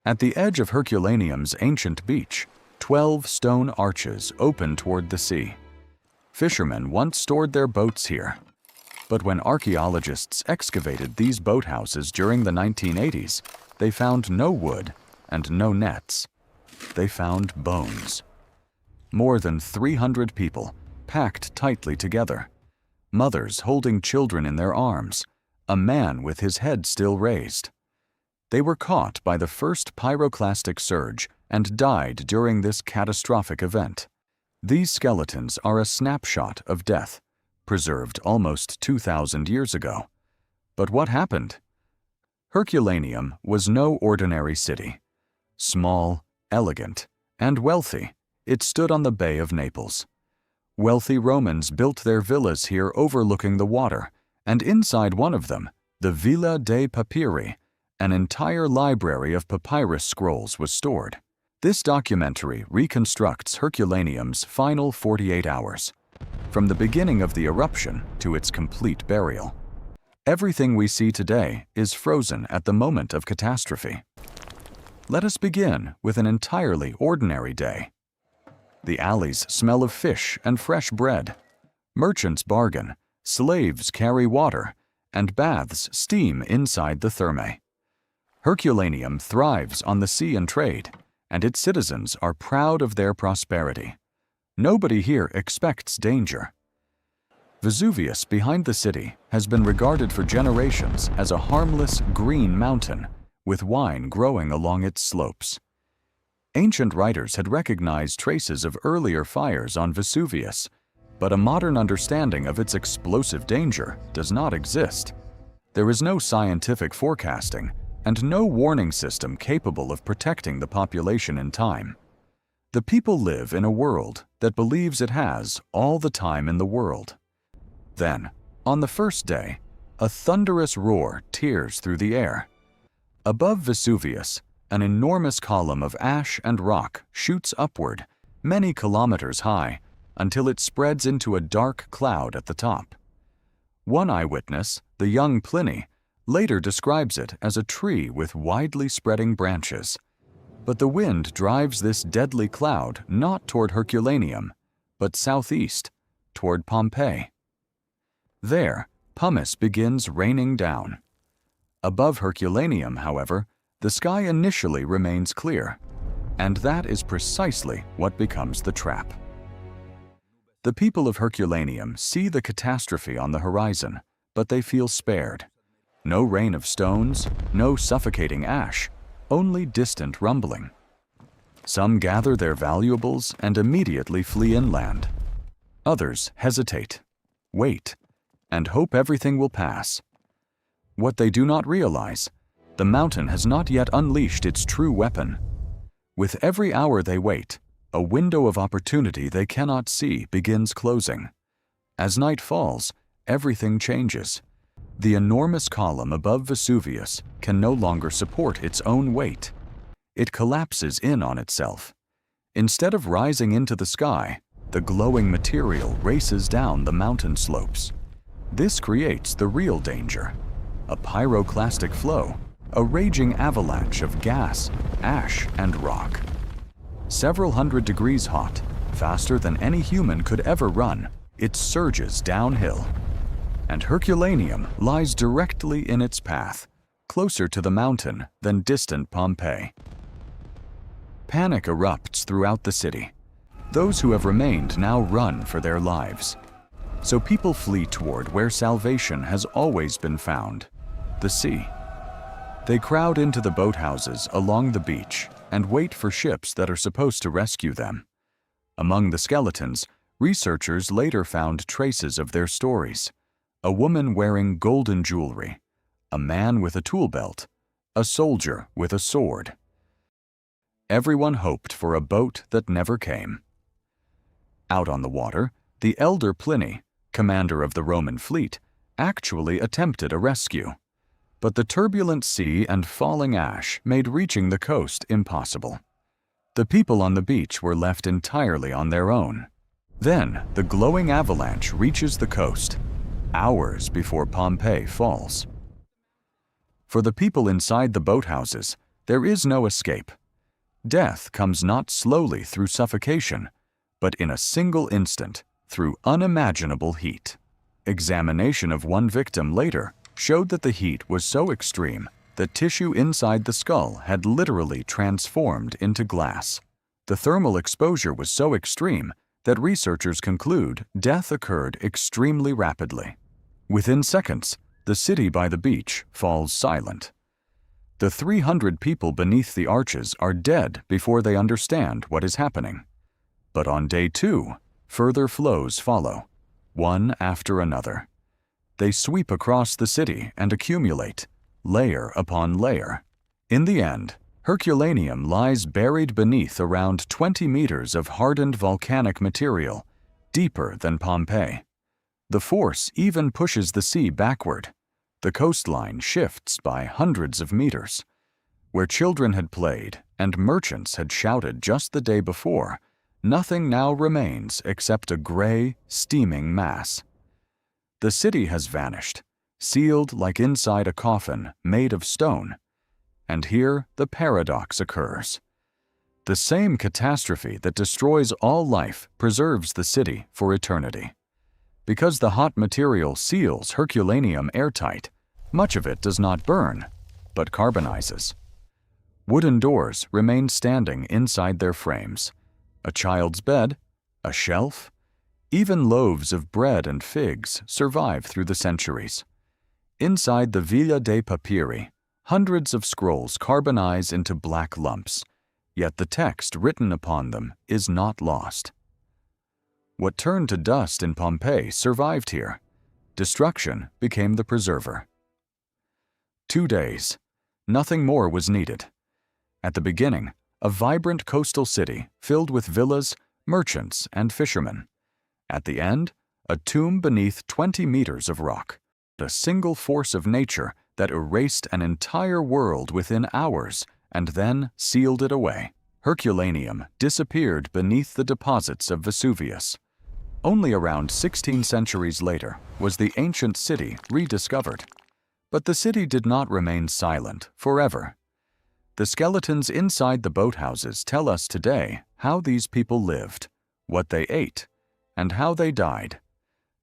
At the edge of Herculaneum's ancient beach, 12 stone arches open toward the sea. Fishermen once stored their boats here. But when archaeologists excavated these boathouses during the 1980s, they found no wood and no nets. They found bones. More than 300 people, packed tightly together. Mothers holding children in their arms, a man with his head still raised. They were caught by the first pyroclastic surge and died during this catastrophic event. These skeletons are a snapshot of death, preserved almost 2,000 years ago. But what happened? Herculaneum was no ordinary city. Small, elegant, and wealthy, it stood on the Bay of Naples. Wealthy Romans built their villas here overlooking the water, and inside one of them, the Villa dei Papyri, an entire library of papyrus scrolls was stored. This documentary reconstructs Herculaneum's final 48 hours, from the beginning of the eruption to its complete burial. Everything we see today is frozen at the moment of catastrophe. Let us begin with an entirely ordinary day. The alleys smell of fish and fresh bread. Merchants bargain, slaves carry water, and baths steam inside the thermae. Herculaneum thrives on the sea and trade, and its citizens are proud of their prosperity. Nobody here expects danger. Vesuvius, behind the city, has been regarded for generations as a harmless green mountain, with wine growing along its slopes. Ancient writers had recognized traces of earlier fires on Vesuvius, but a modern understanding of its explosive danger does not exist. There is no scientific forecasting and no warning system capable of protecting the population in time. The people live in a world that believes it has all the time in the world. Then, on the first day, a thunderous roar tears through the air. Above Vesuvius, an enormous column of ash and rock shoots upward, many kilometers high, until it spreads into a dark cloud at the top. One eyewitness, the young Pliny, later describes it as a tree with widely spreading branches. But the wind drives this deadly cloud not toward Herculaneum, but southeast, toward Pompeii. There, pumice begins raining down. Above Herculaneum, however, the sky initially remains clear, and that is precisely what becomes the trap. The people of Herculaneum see the catastrophe on the horizon, but they feel spared. No rain of stones, no suffocating ash, only distant rumbling. Some gather their valuables and immediately flee inland. Others hesitate, wait, and hope everything will pass. What they do not realize, the mountain has not yet unleashed its true weapon. With every hour they wait, a window of opportunity they cannot see begins closing. As night falls, everything changes. The enormous column above Vesuvius can no longer support its own weight. It collapses in on itself. Instead of rising into the sky, the glowing material races down the mountain slopes. This creates the real danger: a pyroclastic flow, a raging avalanche of gas, ash, and rock. Several hundred degrees hot, faster than any human could ever run, it surges downhill. And Herculaneum lies directly in its path, closer to the mountain than distant Pompeii. Panic erupts throughout the city. Those who have remained now run for their lives. So people flee toward where salvation has always been found: the sea. They crowd into the boathouses along the beach and wait for ships that are supposed to rescue them. Among the skeletons, researchers later found traces of their stories: a woman wearing golden jewelry, a man with a tool belt, a soldier with a sword. Everyone hoped for a boat that never came. Out on the water, the elder Pliny, commander of the Roman fleet, actually attempted a rescue. But the turbulent sea and falling ash made reaching the coast impossible. The people on the beach were left entirely on their own. Then the glowing avalanche reaches the coast, hours before Pompeii falls. For the people inside the boathouses, There is no escape. Death comes not slowly through suffocation, but in a single instant through unimaginable heat. Examination of one victim later showed that the heat was so extreme that tissue inside the skull had literally transformed into glass. The thermal exposure was so extreme that researchers conclude death occurred extremely rapidly. Within seconds, the city by the beach falls silent. The 300 people beneath the arches are dead before they understand what is happening. But on day 2, further flows follow, one after another. They sweep across the city and accumulate, layer upon layer. In the end, Herculaneum lies buried beneath around 20 meters of hardened volcanic material, deeper than Pompeii. The force even pushes the sea backward. The coastline shifts by hundreds of meters. Where children had played and merchants had shouted just the day before, nothing now remains except a gray, steaming mass. The city has vanished, sealed like inside a coffin made of stone. And here the paradox occurs. The same catastrophe that destroys all life preserves the city for eternity. Because the hot material seals Herculaneum airtight, much of it does not burn, but carbonizes. Wooden doors remain standing inside their frames. A child's bed, a shelf, even loaves of bread and figs survive through the centuries. Inside the Villa dei Papiri, hundreds of scrolls carbonize into black lumps, yet the text written upon them is not lost. What turned to dust in Pompeii survived here. Destruction became the preserver. 2 days. Nothing more was needed. At the beginning, a vibrant coastal city filled with villas, merchants, and fishermen. At the end, a tomb beneath 20 meters of rock, a single force of nature that erased an entire world within hours and then sealed it away. Herculaneum disappeared beneath the deposits of Vesuvius. Only around 16 centuries later was the ancient city rediscovered. But the city did not remain silent forever. The skeletons inside the boathouses tell us today how these people lived, what they ate, and how they died.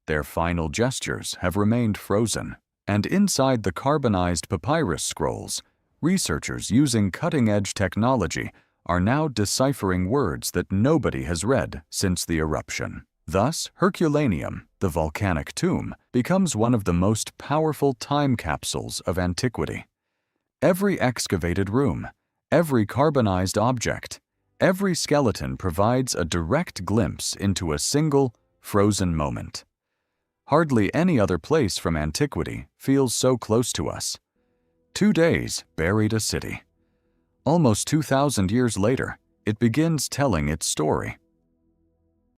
Their final gestures have remained frozen, and inside the carbonized papyrus scrolls, researchers using cutting-edge technology are now deciphering words that nobody has read since the eruption. Thus, Herculaneum, the volcanic tomb, becomes one of the most powerful time capsules of antiquity. Every excavated room, every carbonized object, every skeleton provides a direct glimpse into a single, frozen moment. Hardly any other place from antiquity feels so close to us. 2 days buried a city. Almost 2,000 years later, it begins telling its story.